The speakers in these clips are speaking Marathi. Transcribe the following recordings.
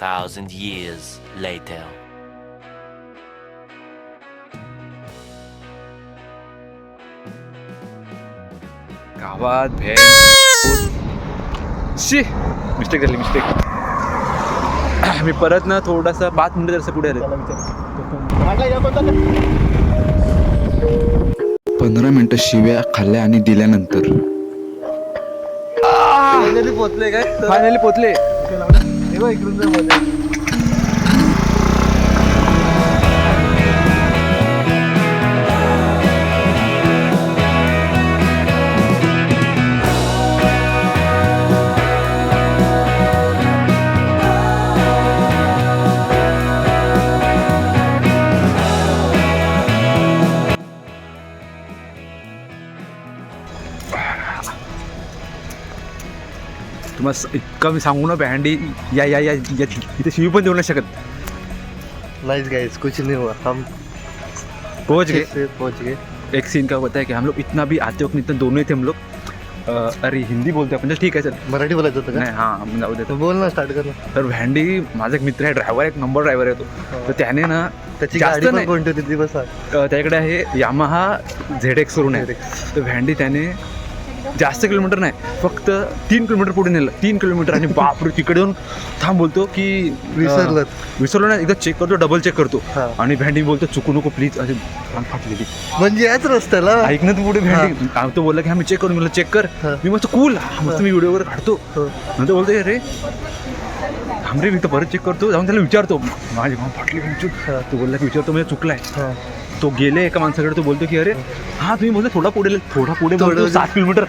2,000 years later. गावात शी मिस्टेक झाली मिस्टेक. मी परत ना थोडासा 5 मिनिटं जसं पुढे आले. 15 मिनिटं शिव्या खाल्ल्या आणि दिल्यानंतर फायनली पोचले काय फायनली पोचले. तुम्हाला इतकं मी सांगू ना बँडी या या या इथे शिवी पण देऊ नाही शकत. नाइस गाइस, कुछ नहीं हुआ, हम पहुंच गए. से पहुंच गए. एक सीन का होता है कि हम लोग इतना भी आते वक्त इतना दोनों ही थे हम लोग. अरे हिंदी बोलते आपण ठीक आहे सर. मराठी बोलायचं होतं नाही हां आपण जाऊ देतो. का? बोल ना, स्टार्ट कर ना. तर व्हॅन्डी माझा एक मित्र आहे ड्रायव्हर, एक नंबर ड्रायव्हर आहे तो. तर त्याने ना त्याची जास्त गाडी पण नाही. कोणती होती ती बस सांग. त्याकडे आहे यामाहा ZX करून आहे. तर व्हॅन्डी त्याने जास्त किलोमीटर नाही, फक्त 3 किलोमीटर पुढे नेलं. 3 किलोमीटर आणि बापरे तिकडे येऊन थांब बोलतो की विसरलो नाही, एकदा चेक करतो, डबल चेक करतो. हा. आणि व्हॅन्डी बोलतो चुकू नको प्लीज, असे कान फाटलेली. म्हणजे याच रस्त्याला ऐक ना तू पुढे व्हॅन्डी तो बोलला की हा मी चेक करून मला चेक कर. हा. मी मस्त कूल मस्त मी व्हिडिओ वगैरे काढतो. नंतर बोलतो अरे थांब रे मी तर परत चेक करतो, जाऊन त्याला विचारतो माझी भाव फाटली. तो बोलला की विचारतो म्हणजे चुकलाय. तो गेले एका माणसाकडे, तो बोलतो की अरे हां तुम्ही बोलतो थोडा पुढे बोलतो 7 किलोमीटर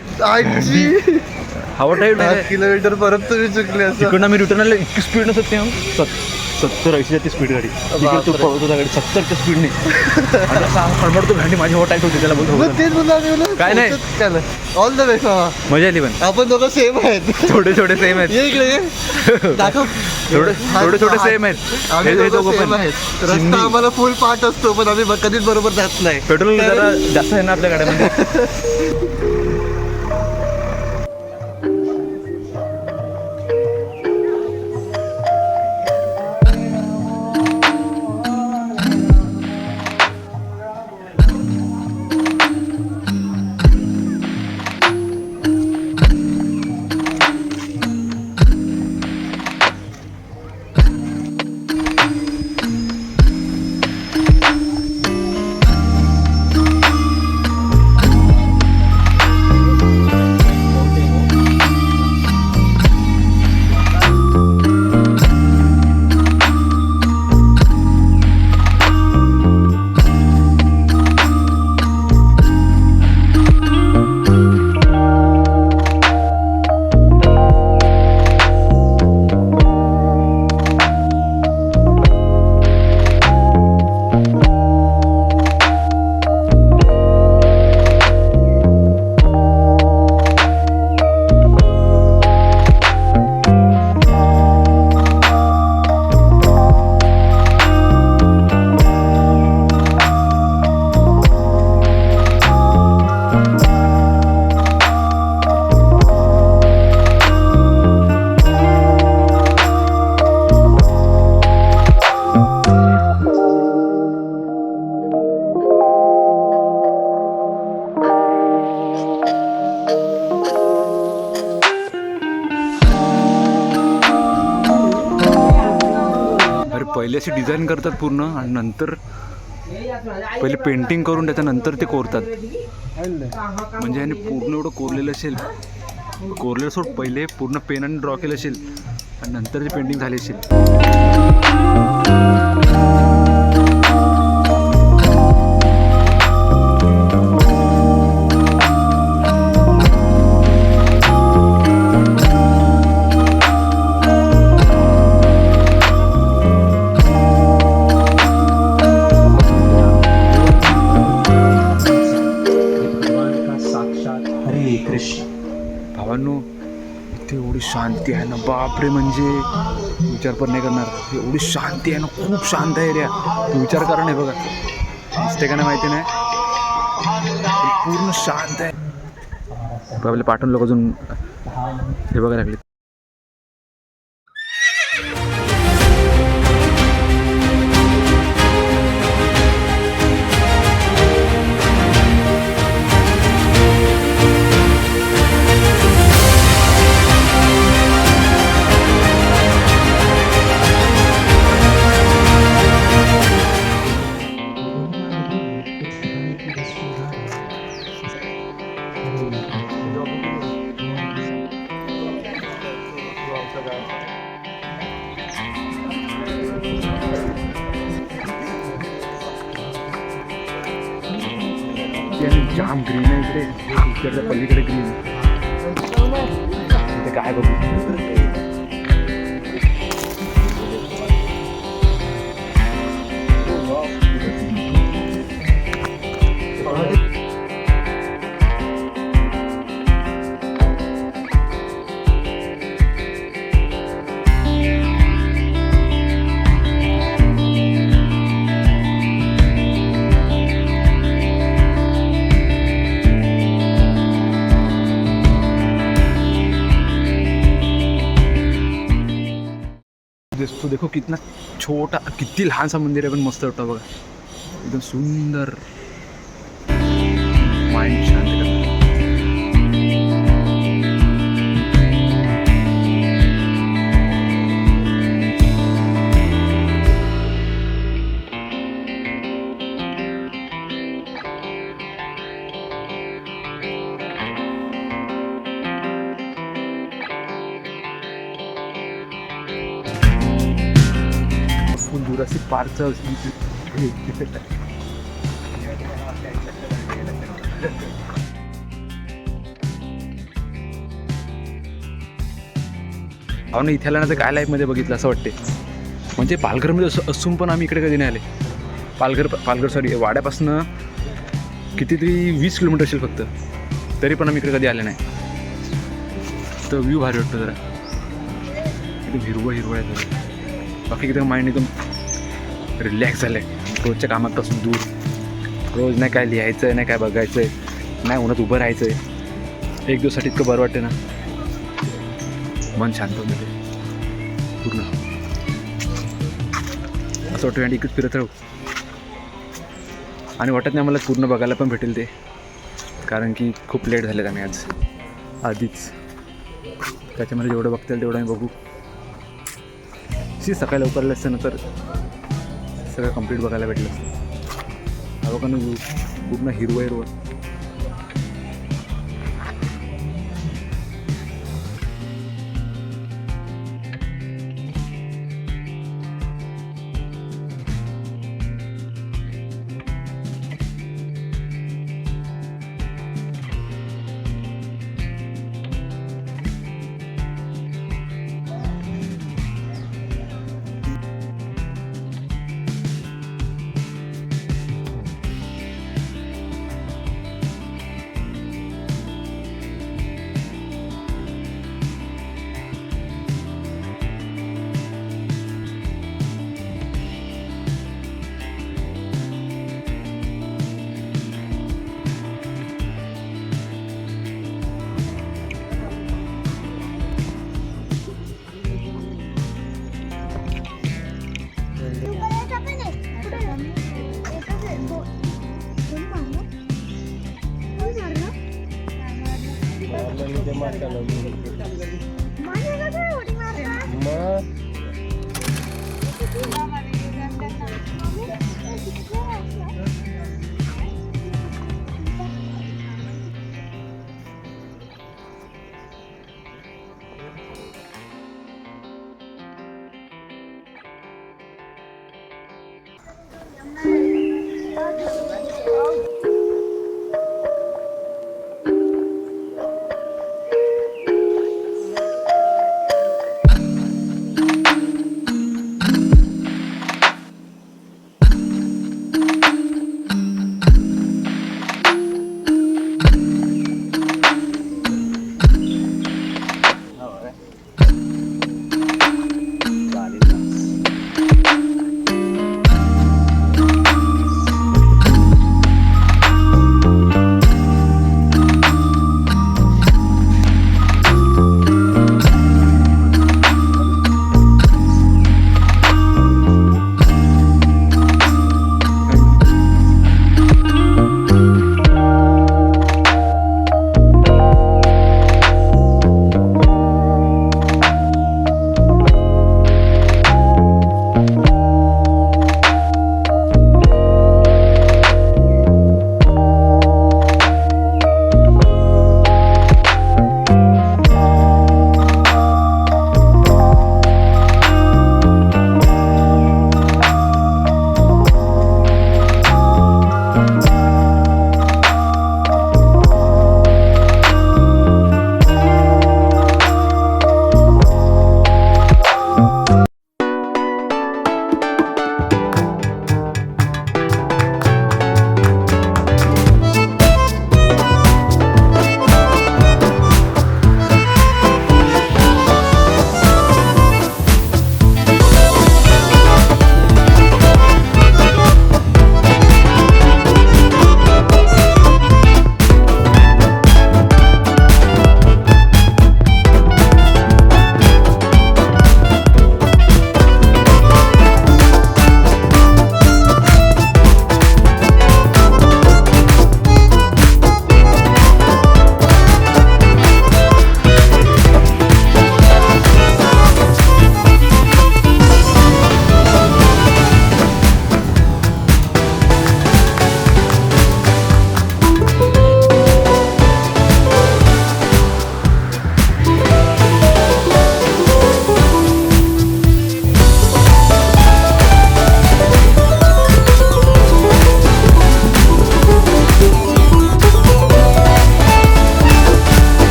हवा टाईट 7 किलोमीटर परत तुम्ही चुकले असं. तिकडनं मी रिटर्न आलं. इतकी स्पीड नसत ते 70-80 स्पीड गाडी. तिकडे तो पळवतो त्या गाडी 70च्या स्पीडने. खडबडतो घंटी माझी हवा टाईट होती. त्याला बोलतो तेच बोलतो काय नाही. All the best. मजा आली पण. आपण दोघं सेम आहेत. थोडे सेम आहेत. ये इकडे ये. दाखव. थोडे सेम आहेत. आम्ही हे दोघं दोघं सेम पण. आहेत. रस्ता आम्हाला फुल पाठ असतो पण आम्ही कधीच बरोबर जात नाही. पेट्रोल जरा जास्त आहे ना आपल्या गाड्यामध्ये. पहिले अशी डिझाईन करतात पूर्ण आणि नंतर पहिले पेंटिंग करून त्याच्यानंतर ते कोरतात. म्हणजे आणि पूर्ण एवढं कोरलेलं असेल, कोरलेलं सोड पहिले पूर्ण पेनाने ड्रॉ केलं असेल आणि नंतर ते पेंटिंग झाली असेल. भावांनो इथे एवढी शांती आहे ना बापरे, म्हणजे विचार पण नाही करणार. एवढी शांती आहे ना, खूप शांत आहे रे. तू विचार करा नाही बघा, दिसते का नाही माहिती नाही, पूर्ण शांत आहे. आपले पाटण लोक अजून हे बघायला लागले. जाम ग्रीन आहे इकडे, इकडच्या पलीकडे ग्रीन. इथे काय बघू, तो देखो कितना छोटा, किती लहानसा मंदिर आहे पण मस्त वाटतं बघा, एकदम सुंदर, माइंड शांत करतं. जुरासिक पार्कचं अहो ना, इथे आल्यानं तर काय लाईफमध्ये बघितलं असं वाटते. म्हणजे पालघरमध्ये असून पण आम्ही इकडे कधी नाही आले. पालघर सॉरी वाड्यापासून कितीतरी 20 किलोमीटर असेल फक्त, तरी पण आम्ही इकडे कधी आले नाही. तर व्ह्यू भारी वाटतो जरा, एकदम हिरवळ आहे जरा. बाकी एकदम माइंड एकदम रिलॅक्स झालं आहे रोजच्या कामापासून दूर. रोज नाही काय लिहायचं आहे, नाही काय बघायचं आहे, नाही उन्हात उभं राहायचं आहे. एक दिवसासाठी इतकं बरं वाटते ना, मन शांत होतं ते पूर्ण. असं वाटतं आणि इकडे फिरत राहू. आणि वाटत नाही मला पूर्ण बघायला पण भेटेल ते, कारण की खूप लेट झालेत आम्ही आज आधीच. त्याच्यामध्ये जेवढं बघता येईल तेवढं आम्ही बघू. सकाळी लवकर आलं असतं ना तर सगळं कंप्लीट बघायला भेटलं असतं. हा बघा ना व्ह्यू, पूर्ण हिरवळ.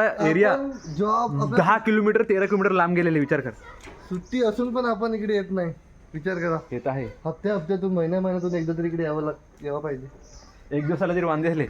एवढा एरिया जॉब 10 किलोमीटर 13 किलोमीटर लांब गेलेले, विचार कर. सुट्टी असून पण आपण इकडे येत नाही. विचार करा. येत आहे हप्त्यातून महिन्यातून एकदा तरी इकडे यावं पाहिजे. एक दिवसाला तरी वांदे झाले.